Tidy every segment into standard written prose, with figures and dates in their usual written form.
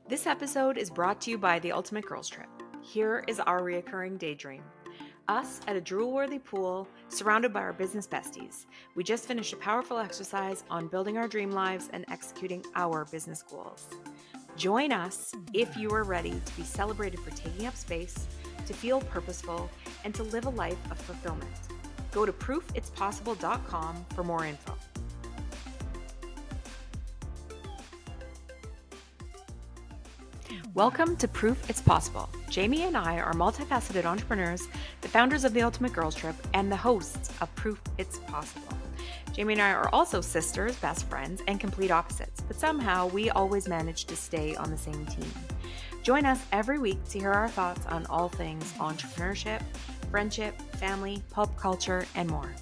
This episode is brought to you by the Ultimate Girls Trip. Here is our reoccurring daydream. Us at a drool-worthy pool, surrounded by our business besties. We just finished a powerful exercise on building our dream lives and executing our business goals. Join us if you are ready to be celebrated for taking up space, to feel purposeful, and to live a life of fulfillment. Go to proofitspossible.com for more info. Welcome to Proof It's Possible. Jamie and I are multifaceted entrepreneurs, the founders of the Ultimate Girls Trip, and the hosts of Proof It's Possible. Jamie and I are also sisters, best friends, and complete opposites, but somehow we always manage to stay on the same team. Join us every week to hear our thoughts on all things entrepreneurship, friendship, family, pulp culture, and more.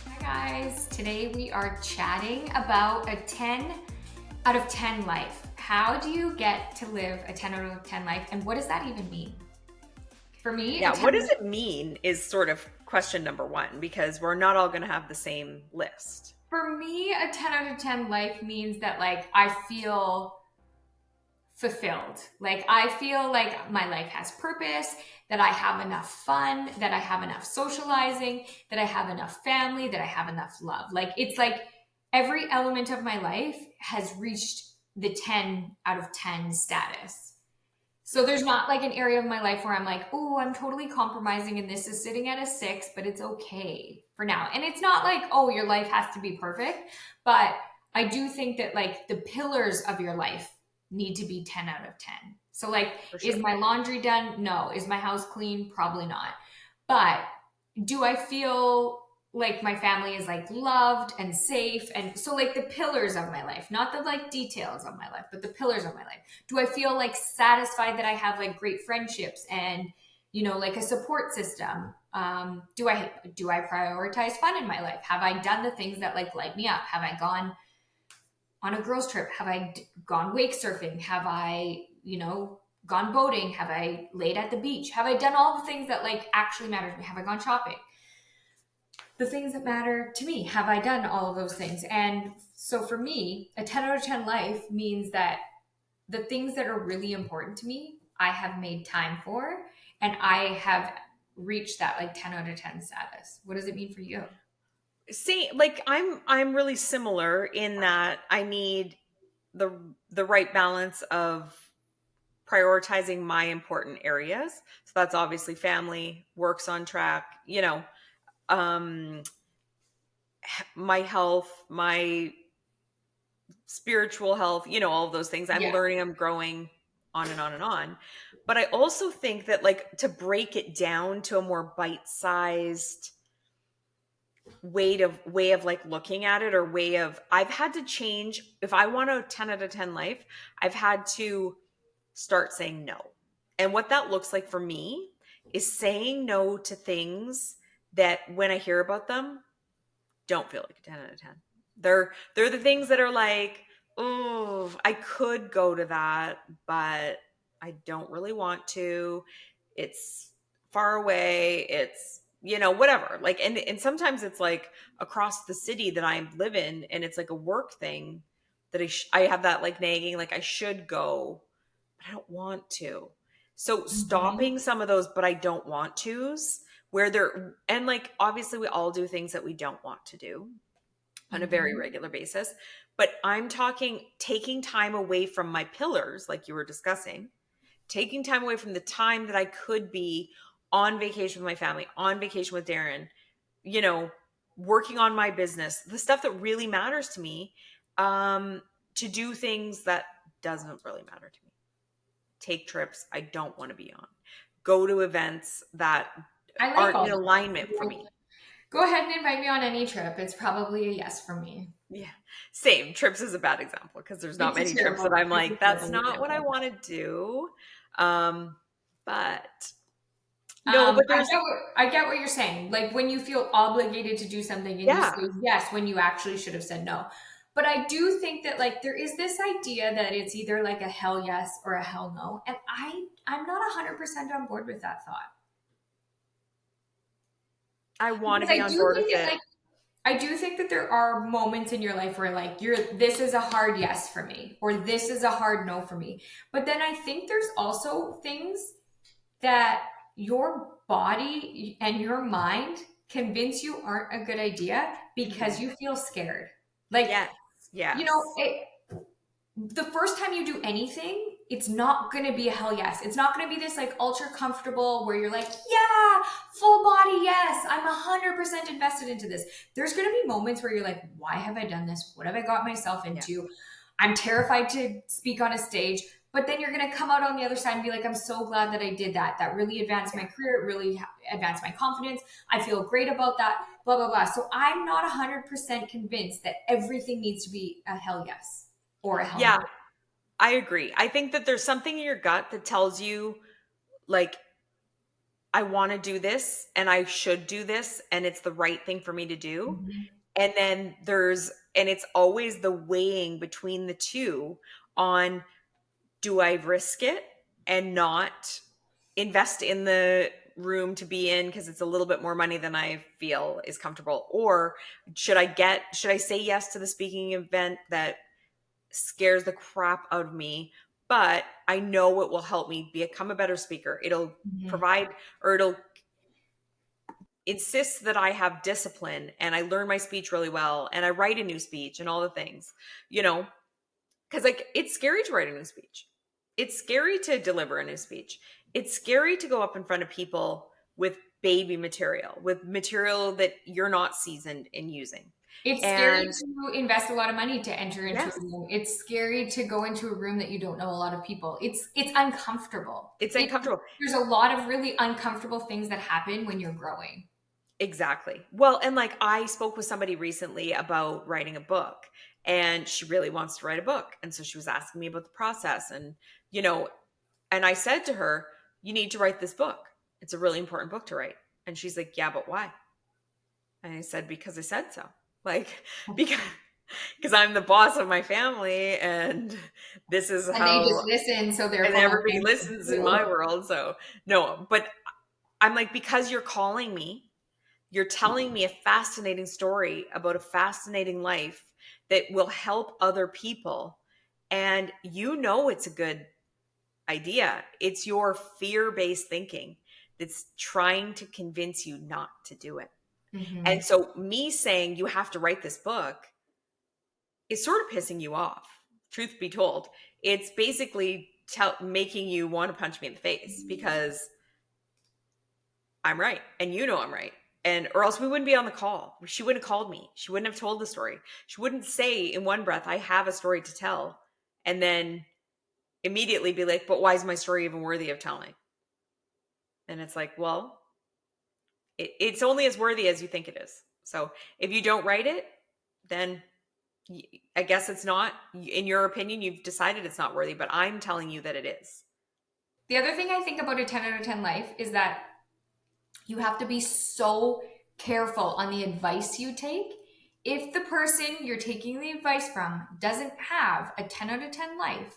Hi guys, today we are chatting about a 10 out of 10 life. How do you get to live a 10 out of 10 life, and what does that even mean? For me, what does it mean is sort of question number one, because we're not all going to have the same list. For me, a 10 out of 10 life means that I feel fulfilled. I feel like my life has purpose, that I have enough fun, that I have enough socializing, that I have enough family, that I have enough love. It's like every element of my life has reached the 10 out of 10 status. So there's not an area of my life where I'm like, oh, I'm totally compromising and this is sitting at a 6, but it's okay for now. And it's not like, oh, your life has to be perfect. But I do think that the pillars of your life need to be 10 out of 10. So Is my laundry done? No. Is my house clean? Probably not. But do I feel like my family is loved and safe? And so the pillars of my life, not the details of my life, but the pillars of my life. Do I feel satisfied that I have great friendships and a support system? Do I prioritize fun in my life? Have I done the things that light me up? Have I gone on a girls trip? Have I gone wake surfing? Have I gone boating? Have I laid at the beach? Have I done all the things that actually matter to me? Have I gone shopping? The things that matter to me, have I done all of those things? And so for me, a 10 out of 10 life means that the things that are really important to me, I have made time for, and I have reached that 10 out of 10 status. What does it mean for you? See, I'm really similar in that I need the right balance of prioritizing my important areas. So that's obviously family, work's on track, my health, my spiritual health, all of those things. I'm learning, I'm growing, on and on and on. But I also think that to break it down to a more bite-sized way of looking at it, or I've had to change. If I want a 10 out of 10 life, I've had to start saying no. And what that looks like for me is saying no to things that when I hear about them, don't feel like a 10 out of 10. They're the things that are oh, I could go to that, but I don't really want to. It's far away. It's, whatever. And sometimes it's across the city that I live in, and it's a work thing that I have that nagging, I should go, but I don't want to. So stopping some of those, but I don't want to's, where they're, and obviously we all do things that we don't want to do on a very regular basis, but I'm talking taking time away from my pillars, like you were discussing, taking time away from the time that I could be on vacation with my family, on vacation with Darren, working on my business, the stuff that really matters to me, to do things that doesn't really matter to me. Take trips I don't want to be on. Go to events that aren't in alignment for me. Go ahead and invite me on any trip. It's probably a yes for me. Yeah. Same. Trips is a bad example because there's not many trips that I'm that's not what I want to do. But no, but I get what you're saying. When you feel obligated to do something and you say yes when you actually should have said no. But I do think that there is this idea that it's either a hell yes or a hell no. And I'm not 100% on board with that thought. I want to be on board with it. I do think that there are moments in your life where like this is a hard yes for me or this is a hard no for me. But then I think there's also things that your body and your mind convince you aren't a good idea because Mhm. you feel scared. Like, Yes. you know, Yes. the first time you do anything, it's not going to be a hell yes. It's not going to be this like ultra comfortable where you're like, yeah, full body yes, I'm 100% invested into this. There's going to be moments where you're like, why have I done this? What have I got myself Yeah. into? I'm terrified to speak on a stage. But then you're going to come out on the other side and be like, I'm so glad that I did that. That really advanced my Yeah. career. It really advanced my confidence. I feel great about that, blah, blah, blah. So I'm not 100% convinced that everything needs to be a hell yes or a hell no. Yeah, I agree. I think that there's something in your gut that tells you, like, I want to do this and I should do this and it's the right thing for me to do. Mhm. And then and it's always the weighing between the two on, do I risk it and not invest in the room to be in because it's a little bit more money than I feel is comfortable? Or should I say yes to the speaking event that scares the crap out of me, but I know it will help me become a better speaker. It'll Mhm. provide, or it'll insist that I have discipline and I learn my speech really well and I write a new speech and all the things, you know, because like it's scary to write a new speech. It's scary to deliver a new speech. It's scary to go up in front of people with baby material, with material that you're not seasoned in using. It's scary And to invest a lot of money to enter into a yes, room. It's scary to go into a room that you don't know a lot of people. It's uncomfortable. it's uncomfortable. There's a lot of really uncomfortable things that happen when you're growing. Exactly. Well, and like I spoke with somebody recently about writing a book, and she really wants to write a book. And so she was asking me about the process and, you know, and I said to her, "You need to write this book. It's a really important book to write." And she's like, "Yeah, but why?" And I said, "Because I said so." Like because I'm the boss of my family and this is And they just how, listen, so and therefore everybody I'm going listens in my to. world. So, no, but I'm like, because you're calling me, you're telling me a fascinating story about a fascinating life that will help other people. And you know it's a good idea. It's your fear based thinking that's trying to convince you not to do it. And Mhm. so, me saying you have to write this book is sort of pissing you off, truth be told. It's basically making you want to punch me in the face because I'm right. And you know I'm right. And or else we wouldn't be on the call. She wouldn't have called me. She wouldn't have told the story. She wouldn't say in one breath, I have a story to tell. And then immediately be like, but why is my story even worthy of telling? And it's like, well, it's only as worthy as you think it is. So if you don't write it, then I guess it's not, in your opinion, you've decided it's not worthy, but I'm telling you that it is. The other thing I think about a 10 out of 10 life is that you have to be so careful on the advice you take. If the person you're taking the advice from doesn't have a 10 out of 10 life,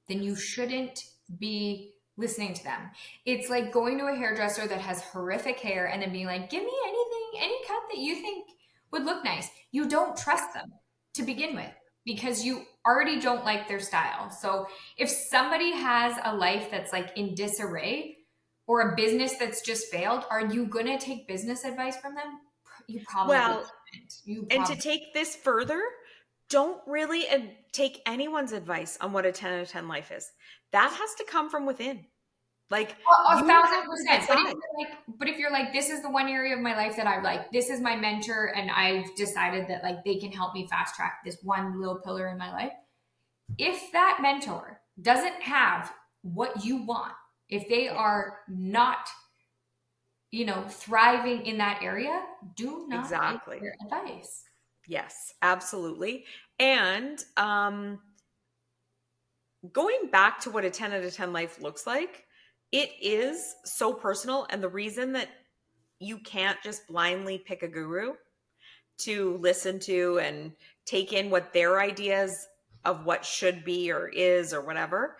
then you shouldn't be listening to them. It's like going to a hairdresser that has horrific hair and then being like, give me anything, any cut that you think would look nice. You don't Yeah. trust them to begin with because you already don't like their style. So if somebody has a life that's like in disarray or a business that's just failed, are you going to take business advice from them? You probably Well, can't. You and to probably take this further, don't really take anyone's advice on what a 10 out of 10 life is. That has to come from within. Like A you thousand have to percent. decide. But if you're like, this is the one area of my life that I've like, this is my mentor, and I've decided that like they can help me fast track this one little pillar in my life. If that mentor doesn't have what you want, if they Yeah, are not, thriving in that area, do not take exactly. their advice. Yes, absolutely. And going back to what a 10 out of 10 life looks like, it is so personal. And the reason that you can't just blindly pick a guru to listen to and take in what their ideas of what should be or is or whatever,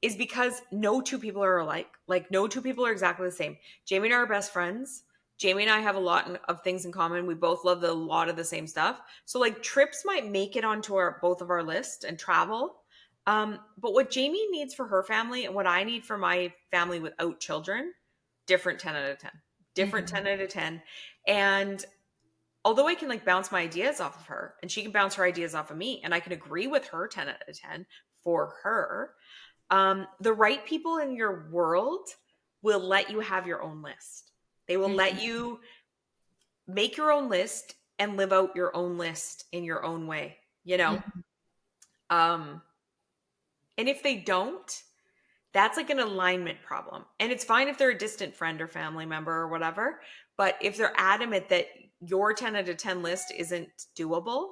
is because no two people are alike. Like no two people are exactly the same. Jamie and I are best friends. Jamie and I have a lot of things in common. We both love a lot of the same stuff. So like trips might make it onto our both of our list and travel. But what Jamie needs for her family and what I need for my family without children, different 10 out of 10. Different Mm-hmm. 10 out of 10. And although I can like bounce my ideas off of her and she can bounce her ideas off of me and I can agree with her 10 out of 10 for her, the right people in your world will let you have your own list. They will let Mm-hmm. you make your own list and live out your own list in your own way, you know? Mm-hmm. Um, and if they don't, that's like an alignment problem. And it's fine if they're a distant friend or family member or whatever. But if they're adamant that your 10 out of 10 list isn't doable,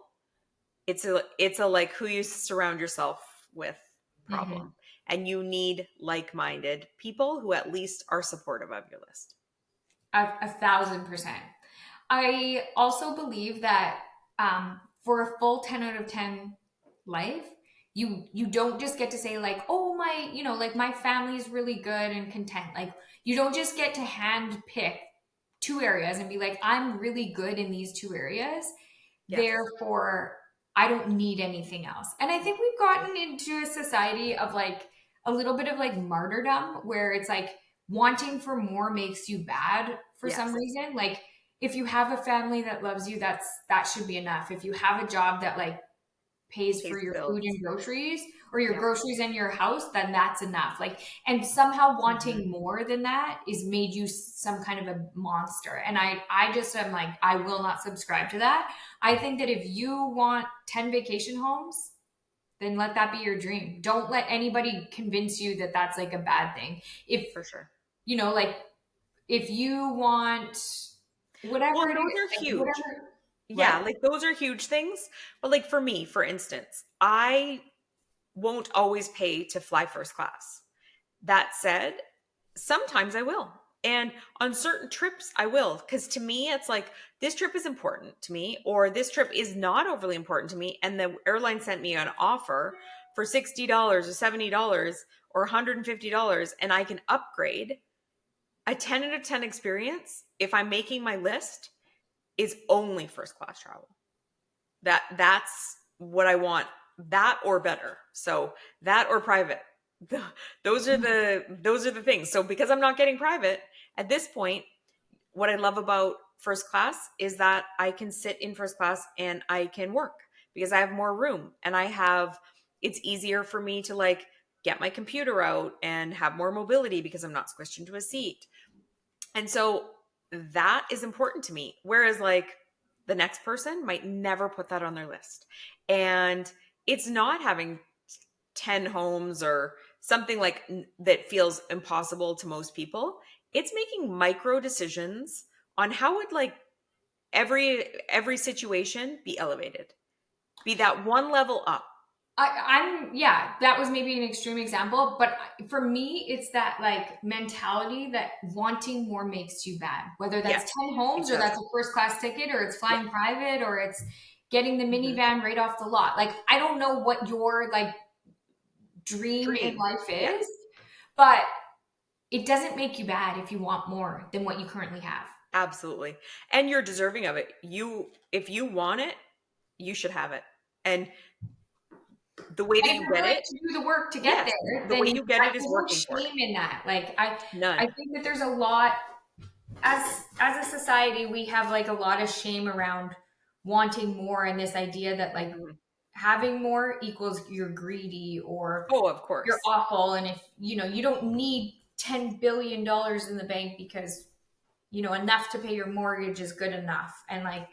it's a like who you surround yourself with Mm-hmm. problem. And you need like-minded people who at least are supportive of your list. 1,000%. I also believe that for a full 10 out of 10 life, you don't just get to say like, oh my, like my family's really good and content. Like you don't just get to hand pick two areas and be like, I'm really good in these two areas. Yes. Therefore, I don't need anything else. And I think we've gotten into a society of like a little bit of like martyrdom where it's like wanting for more makes you bad for some Yes. reason. Like if you have a family that loves you, that should be enough. If you have a job that like pays Pays for the your food bills. and groceries or your Yeah. groceries and your house, then that's enough. Like, and somehow Mhm. wanting more than that is made you some kind of a monster. And I just am like, I will not subscribe to that. I think that if you want 10 vacation homes, then let that be your dream. Don't let anybody convince you that that's like a bad thing. If, For sure. like, if you want Well, whatever and it those is, are like huge. whatever, Yeah, what? like those are huge things. But like for me, for instance, I won't always pay to fly first class. That said, sometimes I will. And on certain trips, I will. Because to me, it's like this trip is important to me, or this trip is not overly important to me. And the airline sent me an offer for $60 or $70 or $150, and I can upgrade a 10 out of 10 experience if I'm making my list is only first class travel. That's what I want. That or better. So that or private. Those are the things. So because I'm not getting private at this point, what I love about first class is that I can sit in first class and I can work because I have more room and it's easier for me to like get my computer out and have more mobility because I'm not squished into a seat. And so that is important to me. Whereas, like, the next person might never put that on their list. And it's not having 10 homes or something like that feels impossible to most people. It's making micro decisions on how would like every situation be elevated, be that one level up. Yeah, that was maybe an extreme example, but for me, it's that like mentality that wanting more makes you bad. Whether that's Yes, 10 it homes or does. that's a first class ticket or it's Yeah. flying private or it's getting the Mhm. minivan right off the lot. Like, I don't know what your like dream in Dream. life Yeah. is, but it doesn't make you bad if you want more than what you currently have. Absolutely. And you're deserving of it. If you want it, you should have it. And the way that And if you you're get willing it, to do the work to get yes, there, the way then you get it is there's no working for it. shame in that. Like I None. think that there's a lot as a society we have like a lot of shame around wanting more and this idea that like Mhm. having more equals you're greedy or Oh, of you're course. awful and if you don't need $10 billion in the bank because enough to pay your mortgage is good enough and like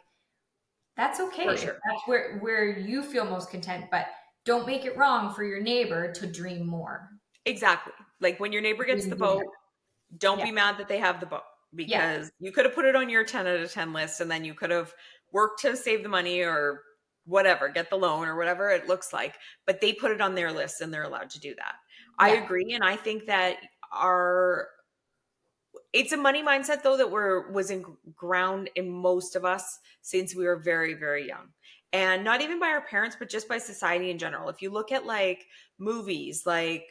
that's For okay if sure. that's where you feel most content but don't make it wrong for your neighbor to dream more. Exactly. Like when your neighbor gets Dream the bigger. boat, don't Yeah. be mad that they have the boat Yeah. because you could have put it on your 10 out of 10 list and then you could have worked to save the money or whatever, get the loan or whatever it looks like. But they put it on their list and they're allowed to do that. I Yeah. agree. And I think that our it's a money mindset though that was in ground in most of us since we were very very young, and not even by our parents but just by society in general. If you look at like movies like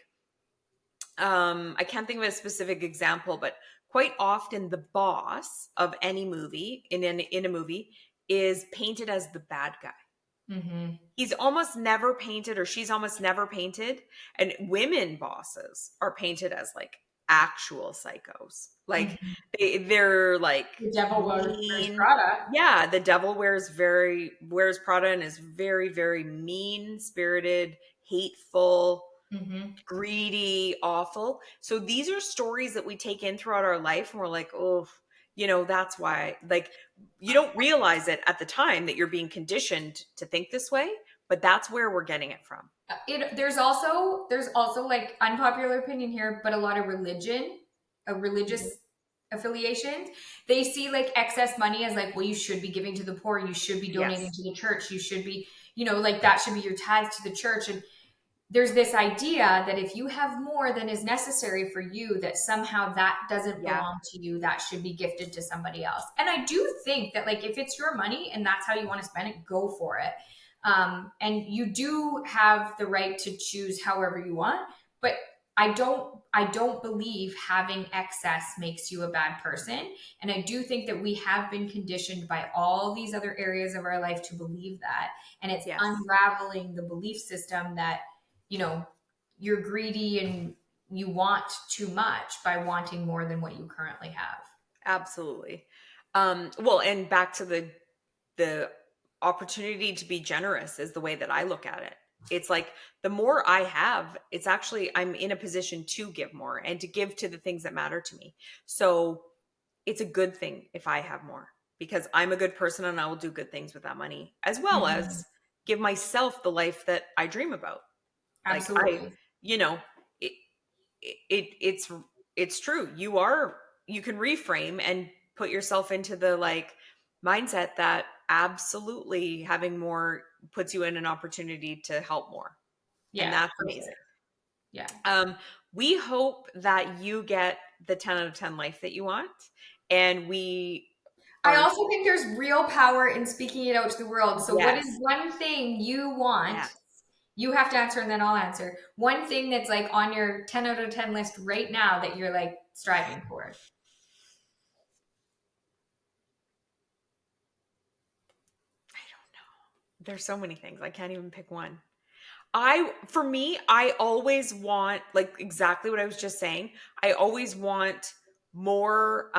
I can't think of a specific example, but quite often the boss of any movie in a movie is painted as the bad guy. Mm-hmm. He's almost never painted, or she's almost never painted, and women bosses are painted as like actual psychos. Like Mm-hmm. they're like The devil wears mean. Prada. Yeah, the devil wears Prada and is very, very mean spirited, hateful, Mm-hmm. greedy, awful. So these are stories that we take in throughout our life and we're like, oh, that's why, like, you don't realize it at the time that you're being conditioned to think this way, but that's where we're getting it from. There's also like unpopular opinion here, but a lot of religious affiliations, they see like excess money as like, well, you should be giving to the poor, you should be donating Yes. to the church, you should be, like that should be your tithe to the church. And there's this idea that if you have more than is necessary for you, that somehow that doesn't Yeah. belong to you, that should be gifted to somebody else. And I do think that like if it's your money and that's how you want to spend it, go for it. And you do have the right to choose however you want, but I don't believe having excess makes you a bad person. And I do think that we have been conditioned by all these other areas of our life to believe that. And it's Yes. unraveling the belief system that, you're greedy and you want too much by wanting more than what you currently have. Absolutely. Well, and back to the opportunity to be generous is the way that I look at it. It's like the more I have, it's actually, I'm in a position to give more and to give to the things that matter to me. So it's a good thing if I have more, because I'm a good person and I will do good things with that money, as well as give myself the life that I dream about. Absolutely. Like it's true. You can reframe and put yourself into the like mindset that absolutely having more puts you in an opportunity to help more. Yeah, And that's for amazing. sure. Yeah. We hope that you get the 10 out of 10 life that you want. And I also think there's real power in speaking it out to the world. So what is Yes. one thing you want? Yes. You have to answer and then I'll answer. One thing that's like on your 10 out of 10 list right now that you're like striving for. I don't know. There's so many things. I can't even pick one. For me, I always want, like exactly what I was just saying. I always want more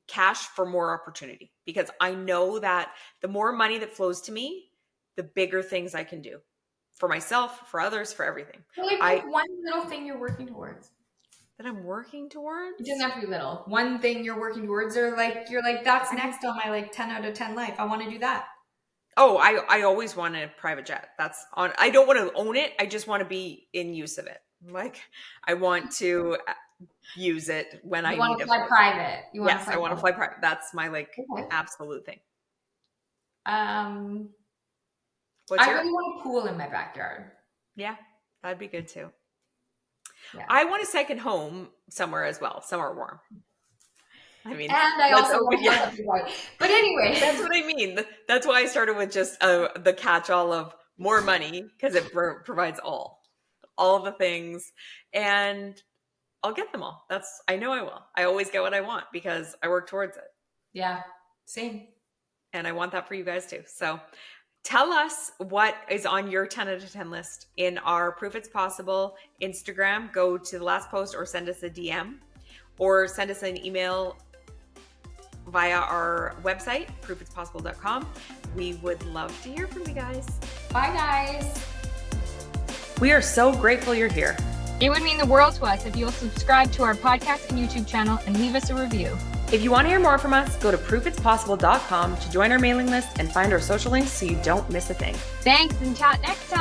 cash for more opportunity, because I know that the more money that flows to me, the bigger things I can do for myself, for others, for everything. So like pick one little thing you're working towards. That I'm working towards? It doesn't have to be little. One thing you're working towards, or like you're like, that's next on my like 10 out of 10 life. I want to do that. Oh, I always want a private jet. That's on. I don't want to own it. I just want to be in use of it. Like I want to use it when I need it. You want to fly private. Yes, I want to fly private. That's my like absolute thing. I really want a pool in my backyard. Yeah, that'd be good too. Yeah. I want a second home somewhere as well, somewhere warm. I mean, and I also want to white. But anyway, that's what I mean. That's why I started with just the catch-all of more money, because it provides all the things, and I'll get them all. I know I will. I always get what I want because I work towards it. Yeah, same. And I want that for you guys too. So tell us what is on your 10 out of 10 list in our Proof It's Possible Instagram. Go to the last post or send us a DM or send us an email via our website, proofitspossible.com. We would love to hear from you guys. Bye, guys. We are so grateful you're here. It would mean the world to us if you'll subscribe to our podcast and YouTube channel and leave us a review. If you want to hear more from us, go to proofitspossible.com to join our mailing list and find our social links so you don't miss a thing. Thanks, and chat next time.